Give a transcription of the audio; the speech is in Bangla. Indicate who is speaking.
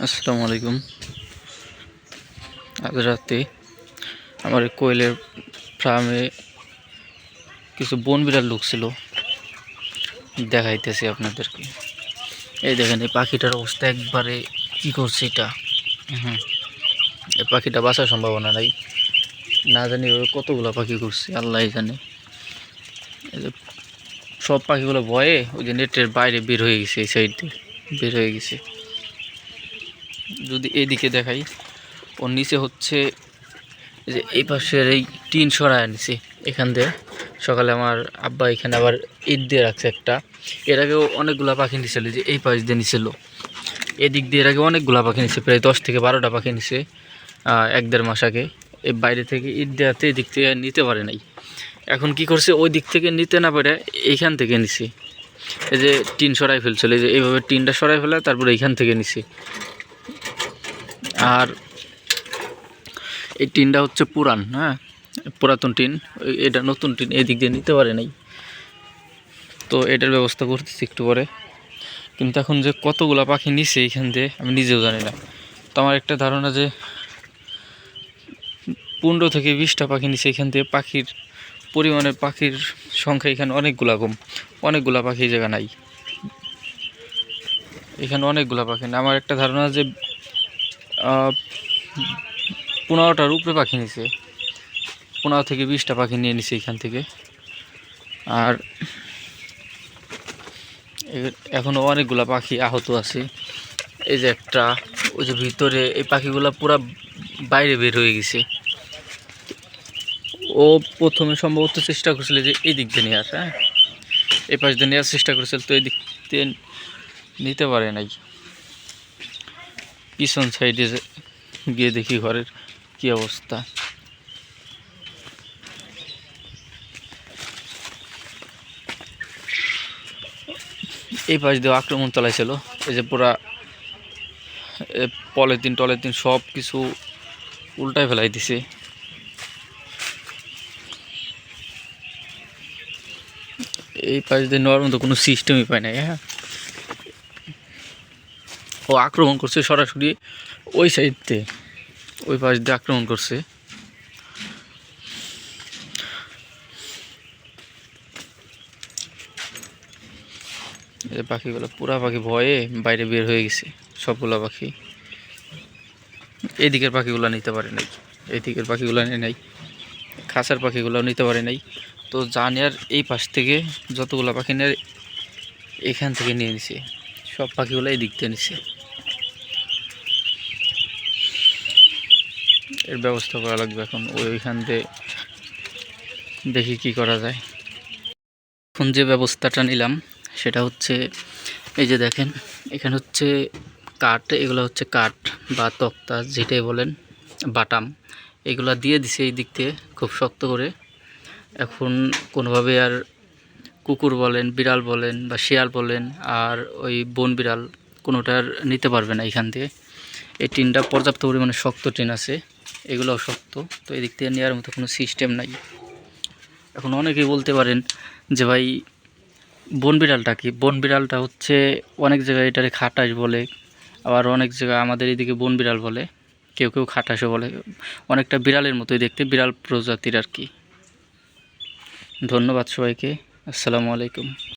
Speaker 1: আসসালামু আলাইকুম। আজ রাতে আমার কোয়েলের ফার্মে কিছু বন বিড়াল ঢুকছিল, দেখাইতেছি আপনাদেরকে। এই দেখেন, এই পাখিটার অবস্থা একবারে কি করছে এটা। হুম, এই পাখিটা বাঁচার সম্ভাবনা নাই। না জানি ও কতগুলো পাখি করছে, আল্লাহ জানে। এই যে সব পাখিগুলো ভয়ে ওই যে নেটের বাইরে বের হয়ে গেছে, এই সাইড দিয়ে বের হয়ে গেছে। যদি এইদিকে দেখাই, ওর নিচে হচ্ছে যে এই পাশের এই টিন সরায় নিছে এখান দিয়ে। সকালে আমার আব্বা এখানে আবার ইট দিয়ে রাখছে একটা। এর আগেও অনেকগুলা পাখি নিছিল, যে এই পাশ দিয়ে নিছিল। এদিক দিয়ে এর আগে অনেকগুলা পাখি নিছে, প্রায় 10 থেকে 12টা পাখি নিছে 1-1.5 মাস আগে। এই বাইরে থেকে ইট দেওয়াতে এদিক থেকে নিতে পারে নাই। এখন কি করছে, ওই দিক থেকে নিতে না পারে এইখান থেকে নিছে। এই যে টিন সরাই ফেলছিল, এই যে এইভাবে টিনটা সরাই ফেলে তারপরে এইখান থেকে নিছে। আর এই টিনটা হচ্ছে পুরান, হ্যাঁ, পুরাতন টিন। এটা নতুন টিন, এদিক দিয়ে নিতে পারে নাই। তো এটার ব্যবস্থা করতেছি একটু পরে। কিন্তু এখন যে কতগুলা পাখি নিছে এইখান দিয়ে আমি নিজেও জানি না। তো আমার একটা ধারণা যে 15 থেকে 20টা পাখি নিছে এখান দিয়ে। পাখির পরিমাণের পাখির সংখ্যা এখানে অনেকগুলা কম, অনেকগুলা পাখি এই জায়গা নাই। এখানে অনেকগুলা পাখি না, আমার একটা ধারণা যে 15টার উপরে পাখি নিছে। 15 থেকে 20টা পাখি নিয়ে নিছে এখান থেকে। আর এখনও অনেকগুলা পাখি আহত আছে। এই যে একটা, ওই যে ভিতরে এই পাখিগুলা পুরা বাইরে বের হয়ে গেছে। ও প্রথমে সম্ভবত চেষ্টা করছিল যে এই দিক দিয়ে নেওয়ার, হ্যাঁ, এই পাশ দিয়ে নেওয়ার চেষ্টা করেছিল, তো এই দিক দিয়ে নিতে পারে নাই। পিছন সাইডে গিয়ে দেখি ঘরের কি অবস্থা। এই পাশ দিয়ে আক্রমণ চালাইছিল। এই যে পুরা পলিথিন সব কিছু উল্টায় ফেলাই দিছে। এই পাশ দিয়ে নেওয়ার মতো কোনো সিস্টেমই পায় নাই। হ্যাঁ, ও আক্রমণ করছে সরাসরি ওই সাইড দিয়ে, ওই পাশ দিয়ে আক্রমণ করছে। এই পাখিগুলো পুরা পাখি ভয়ে বাইরে বের হয়ে গেছে, সবগুলো পাখি। এদিকের পাখিগুলো নিতে পারে নাই, এদিকের পাখিগুলো নিয়ে নাই, খাঁচার পাখিগুলো নিতে পারে নাই। তো জানি আর এই পাশ থেকে যতগুলো পাখি নেয় এখান থেকে নিয়ে নিছে, সব পাখিগুলো এই দিক দিয়ে নিছে। এর ব্যবস্থা করা লাগবে এখন, ওইখান দিয়ে দেখি কি করা যায়। এখন যে ব্যবস্থাটা নিলাম সেটা হচ্ছে, এই যে দেখেন এখানে হচ্ছে কাঠ, এগুলো হচ্ছে কাঠ বা তক্তা যেটাই বলেন, বাটাম, এগুলো দিয়ে দিছে এই দিক দিয়ে খুব শক্ত করে। এখন কোনোভাবে আর কুকুর বলেন, বিড়াল বলেন বা শিয়াল বলেন আর ওই বন বিড়াল কোনোটার নিতে পারবে না এখান দিয়ে। এই টিনটা পর্যাপ্ত পরিমাণে শক্ত টিন আছে, এগুলোও শক্ত। তো এদিক থেকে নেওয়ার মতো কোনো সিস্টেম নাই। এখন অনেকেই বলতে পারেন যে ভাই, বন বিড়ালটা কি? বন বিড়ালটা হচ্ছে অনেক জায়গায় এটারে খাটাস বলে, আবার অনেক জায়গায় আমাদের এদিকে বন বিড়াল বলে, কেউ কেউ খাটাসও বলে। অনেকটা বিড়ালের মতোই দেখতে, বিড়াল প্রজাতির আর কি। ধন্যবাদ সবাইকে। আসসালামু আলাইকুম।